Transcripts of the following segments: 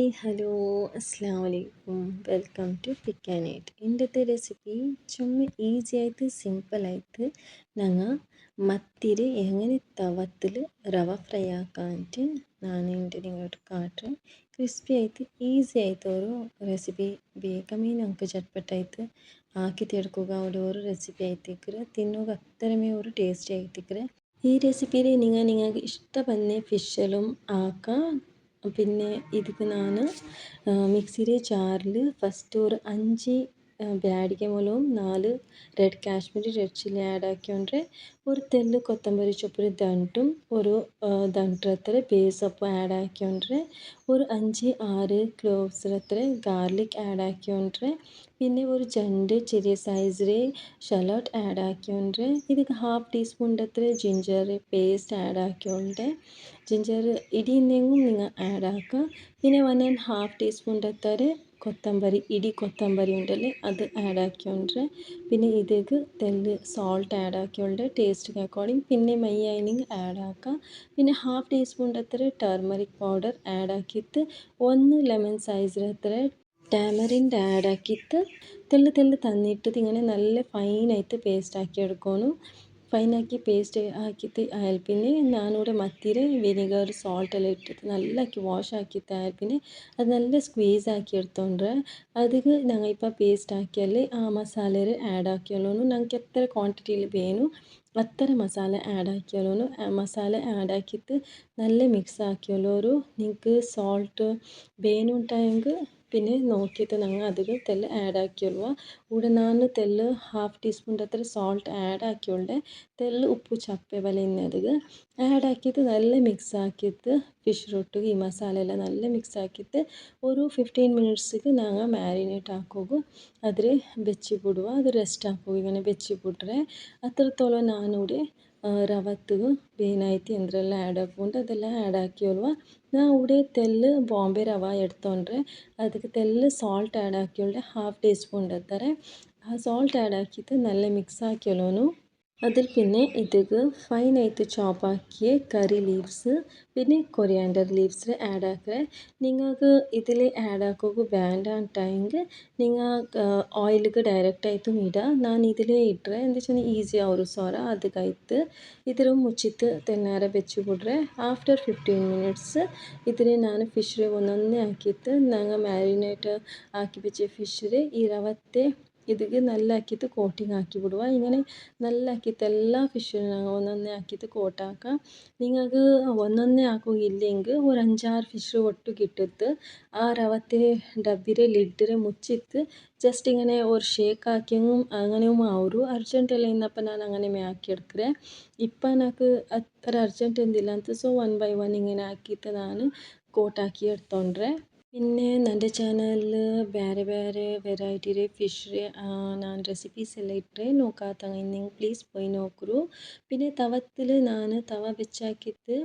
Hi hello അസ്സലാമു അലൈക്കും welcome to pick and eat. ഇന്നത്തെ റെസിപ്പി ചുമ്മാ ഈസി ആയിട്ട് സിമ്പിളായിട്ട് ഞങ്ങൾ മത്തിരി എങ്ങനെ തവത്തിൽ റവ ഫ്രൈ ആക്കാനായിട്ട് ഞാൻ എൻ്റെ നിങ്ങളോട് കാട്ടും. ക്രിസ്പി ആയിട്ട് ഈസി ആയിട്ട് ഒരു റെസിപ്പി വേഗമേ നമുക്ക് ചട്പട്ടായിട്ട് ആക്കി തീർക്കുക ഒരു റെസിപ്പി ആയിത്തേക്ക് തിന്നുക അത്രമേ ഒരു ടേസ്റ്റി ആയിത്തേക്ക്. ഈ റെസിപ്പിയിൽ നിങ്ങൾക്ക് ഇഷ്ടപ്പെടുന്ന ഫിഷെല്ലാം ആക്കാം. പിന്നെ ഇതിക്ക് ഞാൻ മിക്സിയുടെ ജാറിൽ ഫസ്റ്റ് ഒരു 5 ಬ್ಯಾಡಿಗೆ ಮೂಲവും 4 red Kashmiri red chilli add ആക്കിയോണ്ട് ഒരു തെല്ല് കൊത്തമ്പരി ചൊപ്പൊരു ದಂಟും ഒരു ದಂಟത്ര ಬೇಸೊಪ್ಪು ಆ್ಯಡ್ ആക്കിയോണ്ട് ഒരു 5-6 ക്ലോവ്സ് അത്ര ഗാർലിക് ആഡ് ആക്കിയോണ്ട് പിന്നെ ഒരു ജണ്ട് ചെറിയ സൈസിൽ ഷലോട്ട് ആഡ് ആക്കിയോണ്ട് ഇതിക്ക് ഹാഫ് ടീസ്പൂണിൻ്റെ അത്ര ജിഞ്ചർ പേസ്റ്റ് ആഡ് ആക്കിയോണ്ട് ജിഞ്ചർ ഇടിയെന്നെങ്കിലും നിങ്ങൾ ആഡ് ആക്കുക. പിന്നെ 1.5 ടീസ്പൂണിൻ്റെ അത്ര കൊത്തമ്പരി കൊത്തമ്പരി ഉണ്ടല്ലേ അത് ആഡ് ആക്കിയോണ്ട് പിന്നെ ഇതിലേക്ക് തെല്ല് സോൾട്ട് ആഡ് ആക്കിയോണ്ട് ടേസ്റ്റ് അക്കോർഡിംഗ് പിന്നെ മയ്യായിനിങ് ആഡ് ആക്കുക. പിന്നെ ഹാഫ് ടീസ്പൂണിൻ്റെ അത്ര ടർമറിക് പൗഡർ ആഡ് ആക്കിയിട്ട് 1 ലെമൺ സൈസിൽ അത്ര ടാമറിൻഡ് ആഡ് ആക്കിയിട്ട് തെല്ല് തന്നിട്ട് ഇങ്ങനെ നല്ല ഫൈനായിട്ട് പേസ്റ്റ് ആക്കി എടുക്കണം. ഫൈനാക്കി പേസ്റ്റ് ആക്കിയിട്ട് ആയാൽ പിന്നെ ഞാനിവിടെ മത്തിയിൽ വിനെഗർ സോൾട്ട് എല്ലാം ഇട്ടിട്ട് നല്ലാക്കി വാഷ് ആക്കിയിട്ട് ആയാൽ പിന്നെ അത് നല്ല സ്ക്വീസ് ആക്കി എടുത്തോണ്ട് അതിന് ഞങ്ങളിപ്പോൾ പേസ്റ്റ് ആക്കിയാൽ ആ മസാലയിൽ ആഡ് ആക്കിയാലോ ഞങ്ങൾക്ക് എത്ര ക്വാണ്ടിറ്റിയിൽ വേണം അത്ര മസാല ആഡ് ആക്കിയാലോ മസാല ആഡ് ആക്കിയിട്ട് നല്ല മിക്സ് ആക്കിയാലോ നിങ്ങൾക്ക് സോൾട്ട് വേണുണ്ടായെങ്കിൽ പിന്നെ നോക്കിയിട്ട് ഞങ്ങൾ അതിൽ തെല്ല് ആഡ് ആക്കിയുള്ളൂ. ഇവിടെ ഞാൻ തെല്ല് ഹാഫ് ടീസ്പൂണിൻ്റെ അത്ര സോൾട്ട് ആഡ് ആക്കിയോണ്ട് തെല്ല് ഉപ്പ് ചപ്പെ പോലെ അതിൽ ആഡ് ആക്കിയിട്ട് നല്ല മിക്സ് ആക്കിയിട്ട് ഫിഷ് റൊട്ടിಗೆ ഈ മസാല എല്ലാം നല്ല മിക്സ് ആക്കിയിട്ട് ഒരു 15 മിനിറ്റ്സിಗೆ ഞങ്ങൾ ಮ್ಯಾರಿನೇಟ್ ಹಾಕೋಗು അതിൽ വെച്ച് ಬಿಡುವ ಅದು ರೆಸ್ಟ್ ಹಾಕುವ ഇങ്ങനെ വെച്ച് ಬಿಟ್ರೆ അത്രത്തോളം ഞാനിവിടെ ರವತ್ತು ಬೇನಾಯ್ತು എന്തെല്ലാം ആഡ് ആക്കുന്നുണ്ട് അതെല്ലാം ആഡ് ആക്കിയോളുವ. ഞാൻ ഇവിടെ തെല്ല് ബോംബെ ರವ എടുത്തോണ്ട് ಅದಕ್ಕೆ തെല്ല് സോൾട്ട് ആഡ് ആക്കിയോണ്ട് ഹാഫ് ടീസ്പൂണിൻ്റെ അത്ര ആ സോൾട്ട് ആഡ് ആക്കിയിട്ട് നല്ല മിക്സ് ആക്കിയോളൂ. അതിൽ പിന്നെ ഇതിക്ക് ഫൈനായിട്ട് ചോപ്പാക്കിയ കറി ലീവ്സ് പിന്നെ കൊറിയാൻഡർ ലീവ്സ് ആഡ് ആക്കുക. നിങ്ങൾക്ക് ഇതിൽ ആഡ് ആക്കുക വേണ്ടാണ്ടെങ്കിൽ നിങ്ങൾ ഓയിലിക്ക് ഡയറക്റ്റായിട്ടും ഇടാം. ഞാൻ ഇതിൽ ഇട്ടರೆ എന്താ വെച്ചാൽ ഈസി ആവും സോറ അത് കഴിത്ത് ഇതിൽ മുച്ചിട്ട് തെന്നാര വെച്ച് ಬಿಡ್ರೆ ആഫ്റ്റർ 15 മിനിറ്റ്സ് ഇതിൽ ഞാൻ ഫിഷിൽ ഒന്നൊന്നേ ആക്കിയിട്ട് ഞങ്ങൾ ಮ್ಯಾರಿನೇಟ್ ആക്കി വെച്ച ഫിഷിൽ ഈ റവത്തെ ഇതിಗೆ നല്ല ആക്കിയിട്ട് കോട്ടിങ് ആക്കി ಬಿಡುವ. ഇങ്ങനെ നല്ല ആക്കിയിട്ട് എല്ലാ ഫിഷിലും ഒന്നൊന്നേ ആക്കിയിട്ട് കോട്ടാക്കാം. നിങ്ങൾക്ക് ഒന്നൊന്നേ ആക്കുകയില്ലെങ്കിൽ ഒരു 5-6 ഫിഷ് ഒട്ടിಗೆ ഇട്ടിട്ട് ആ റവത്തെ ഡബ്ബിയുടെ ലിഡിൽ മുച്ചിട്ട് ജസ്റ്റ് ഇങ്ങനെ ഒരു ഷേക്ക് ആക്കിയെങ്കിലും അങ്ങനെയും ആവും. അർജൻറ്റ് എല്ലാം ഇന്നപ്പോൾ ഞാൻ അങ്ങനെ ആക്കിയെടുക്കറേ. ഇപ്പം എനിക്ക് അത്ര അർജൻറ്റ് എന്തില്ല ಅಂತ ಸೊ 1 by 1 ഇങ്ങനെ ആക്കിയിട്ട് ഞാൻ കോട്ടാക്കി എടുത്തോണ്ടേ. പിന്നെ എൻ്റെ ചാനലിൽ ಬೇರೆ ಬೇರೆ ವೆರೈಟಿರೆ ഫിഷ് ഞാൻ റെസിപ്പീസ് എല്ലാം ഇട്ടേ നോക്കാത്തങ്ങ പ്ലീസ് പോയി നോക്കൂ. പിന്നെ തവത്തിൽ ഞാൻ തവ വെച്ചാക്കിയിട്ട്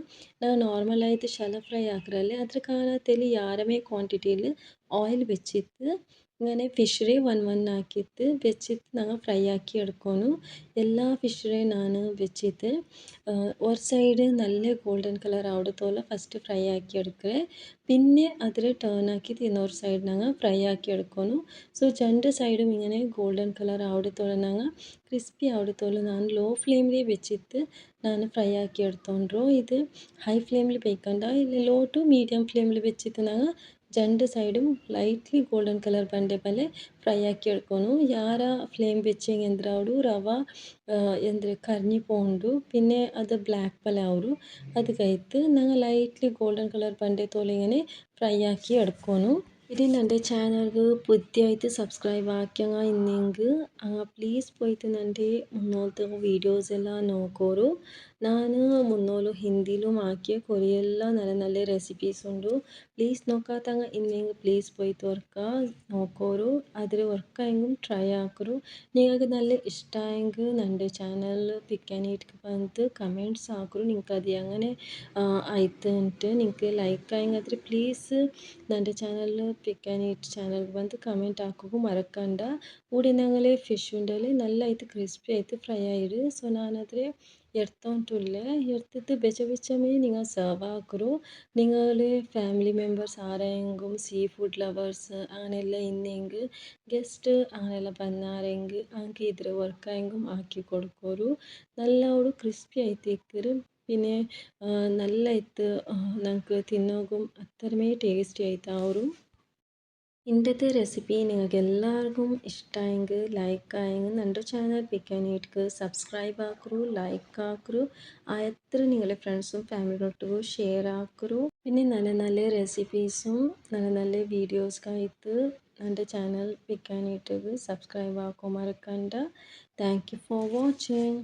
ഞാൻ നോർമലായിട്ട് ശല ഫ്രൈ ആക്കറല്ലേ അത്ര കാണാത്തതിൽ യാരമേ ക്വാണ്ടിറ്റിയിൽ ഓയിൽ വെച്ചിട്ട് ഇങ്ങനെ ഫിഷിനെ 1 ആക്കിയിട്ട് വെച്ചിട്ട് ഞങ്ങൾ ഫ്രൈ ആക്കി എടുക്കുന്നു. എല്ലാ ഫിഷിനെയും ഞാൻ വെച്ചിട്ട് ഒരു സൈഡ് നല്ല ഗോൾഡൻ കളർ ആവടത്തോളം ഫസ്റ്റ് ഫ്രൈ ആക്കി എടുക്കുക. പിന്നെ അതിൽ ടേൺ ആക്കിയിട്ട് ಇನ್ನೊരു സൈഡ് ഞങ്ങൾ ഫ്രൈ ആക്കി എടുക്കുന്നു. ಸೊ 2 സൈഡും ഇങ്ങനെ ഗോൾഡൻ കളർ ആവടത്തോളം ഞങ്ങൾ ക്രിസ്പി ആവടത്തോളം ഞാൻ ലോ ഫ്ലെയിമിൽ വെച്ചിട്ട് ഞാൻ ഫ്രൈ ആക്കി എടുത്തോണ്ടോ. ഇത് ഹൈ ഫ്ലെയിമിൽ വെക്കണ്ട, ലോ ടു മീഡിയം ഫ്ലെയിമിൽ വെച്ചിട്ട് ഞങ്ങൾ 2 സൈഡും ലൈറ്റ്ലി ഗോൾഡൻ കളർ ಬಂಡೆ ಮೇಲೆ ಫ್ರೈ ಆಕಿ എടുക്കുന്നു. ಯಾರ ಫ್ಲೇಮ್ ಬೆಚ್ಚೆಂಗೆ ಅಂದ್ರೆ ಅವರು ರವ ಎಂದರೆ ಕರ್ನಿ ಪೋಂಡು പിന്നെ അത് ബ്ലാക്ക് പോലെ ആവും. അത് കഴിത്ത് ഞങ്ങൾ ലൈറ്റ്ലി ഗോൾഡൻ കളർ ಬಂಡೆ തോലെ ഇങ്ങനെ ഫ്രൈ ആക്കി എടുക്കുന്നു. ഇതിന് എൻ്റെ ചാനലിൽ പുതിയതായിട്ട് സബ്സ്ക്രൈബ് ആക്കിയ ഇന്നെങ്കിൽ പ്ലീസ് പോയിട്ട് എൻ്റെ മുന്നോട്ട് വീഡിയോസ് എല്ലാം നോക്കൂ. ഞാൻ മുന്നോട്ട് ഹിന്ദിയിലും ആക്കിയ കൊറിയയിലെല്ലാം നല്ല നല്ല റെസിപ്പീസ് ഉണ്ട്. പ്ലീസ് നോക്കാത്തങ്ങ ഇന്നെങ്കിൽ പ്ലീസ് പോയിട്ട് നോക്കൂ. അതിൽ വർക്കായെങ്കിലും ട്രൈ ആക്കൂ. നിങ്ങൾക്ക് നല്ല ഇഷ്ടമായെങ്കിൽ എൻ്റെ ചാനലിൽ പിക്ക് ആൻഡ് ഈറ്റ് ಬಂದು കമൻറ്റ്സ് ആക്കൂ. നിങ്ങൾക്ക് അത് അങ്ങനെ ಆಯ್ತು ಅಂತ നിങ്ങൾക്ക് ಲೈಕ್ ಆയെങ്കിൽ അതിൽ ಪ್ಲೀಸ್ എൻ്റെ ചാനലിൽ പിക്ക് ആൻഡ് ഈറ്റ് ചാനലിಗೆ ಬಂದು കമൻറ്റ് ಹಾಕೋಕು ಮರಕಂಡ. കൂടി ഞങ്ങൾ ഫിഷ് ഉണ്ടല്ലേ നല്ലതായിട്ട് ക്രിസ്പി ആയിട്ട് ഫ്രൈ ആയിട്. ಸೊ ನಾನಾದರೆ ಎರ್ತೊಂಟುಲ್ಲೆ ಎರ್ತಿತ್ತು ಬೆಚ್ಚ ಬೆಚ್ಚಮೇ ನಿಂಗ ಸರ್ವ್ ಆಕುರು. ನಿಂಗಳೆ ಫ್ಯಾಮಿಲಿ ಮೆಂಬರ್ಸ್ ಆರೆಂಗು ಸೀ ಫುಡ್ ಲവേഴ്സ് അങ്ങനെയെല്ലാം ഇന്നെങ്കിൽ ഗസ്റ്റ് അങ്ങനെയെല്ലാം പന്നാരെങ്കിൽ ആങ്കി ഇതിൽ വർക്കായെങ്കും ആക്കി കൊടുക്കൊരു. നല്ല ഒരു ക്രിസ്പി ആയിട്ട് ഇക്കറ്. പിന്നെ നല്ല ഇത്ത് നമുക്ക് തിന്നോകും അത്രമേ ടേസ്റ്റി ആയിട്ട് ആ ഒരു ഇന്നത്തെ റെസിപ്പി നിങ്ങൾക്ക് എല്ലാവർക്കും ഇഷ്ടമായെങ്കിൽ ലൈക്ക് ആയെങ്കിൽ നമ്മുടെ ചാനൽ പിക്കാനീട്ക്ക് സബ്സ്ക്രൈബ് ആക്കൂ, ലൈക്ക് ആക്കൂ, എത്ര നിങ്ങളുടെ ഫ്രണ്ട്സും ഫാമിലിയോട്ടും ഷെയർ ആക്കൂ. പിന്നെ നല്ല നല്ല റെസിപ്പീസും നല്ല നല്ല വീഡിയോസ്ക്കായിട്ട് നമ്മുടെ ചാനൽ പിക്കാനീട്ക്ക് സബ്സ്ക്രൈബ് ആക്കൂ മറക്കണ്ട. Thank you for watching.